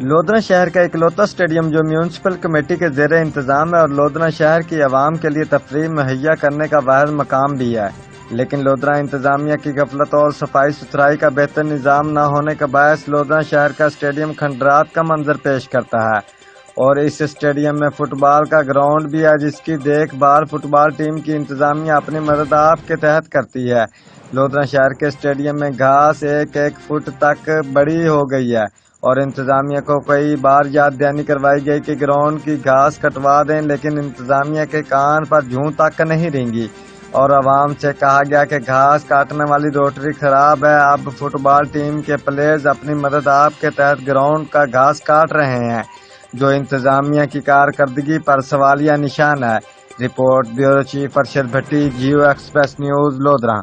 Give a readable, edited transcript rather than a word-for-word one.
لودھرا شہر کا اکلوتا اسٹیڈیم جو میونسپل کمیٹی کے زیر انتظام ہے اور لودھرا شہر کی عوام کے لیے تفریح مہیا کرنے کا واحد مقام بھی ہے، لیکن لودھرا انتظامیہ کی غفلت اور صفائی ستھرائی کا بہتر نظام نہ ہونے کا باعث لودھرا شہر کا اسٹیڈیم کھنڈرات کا منظر پیش کرتا ہے، اور اس اسٹیڈیم میں فٹ بال کا گراؤنڈ بھی ہے جس کی دیکھ بھال فٹ بال ٹیم کی انتظامیہ اپنی مدد آپ کے تحت کرتی ہے۔ لودھرا شہر کے اسٹیڈیم میں گھاس 1 فٹ تک بڑی ہو گئی ہے اور انتظامیہ کو کئی بار یاد دہانی کروائی گئی کہ گراؤنڈ کی گھاس کٹوا دیں، لیکن انتظامیہ کے کان پر جوں تک نہیں رینگی اور عوام سے کہا گیا کہ گھاس کاٹنے والی روٹری خراب ہے۔ اب فٹ بال ٹیم کے پلیئرز اپنی مدد آپ کے تحت گراؤنڈ کا گھاس کاٹ رہے ہیں، جو انتظامیہ کی کارکردگی پر سوالیہ نشان ہے۔ رپورٹ بیورو چیف ارشد بھٹی، جیو ایکسپریس نیوز، لودھرا۔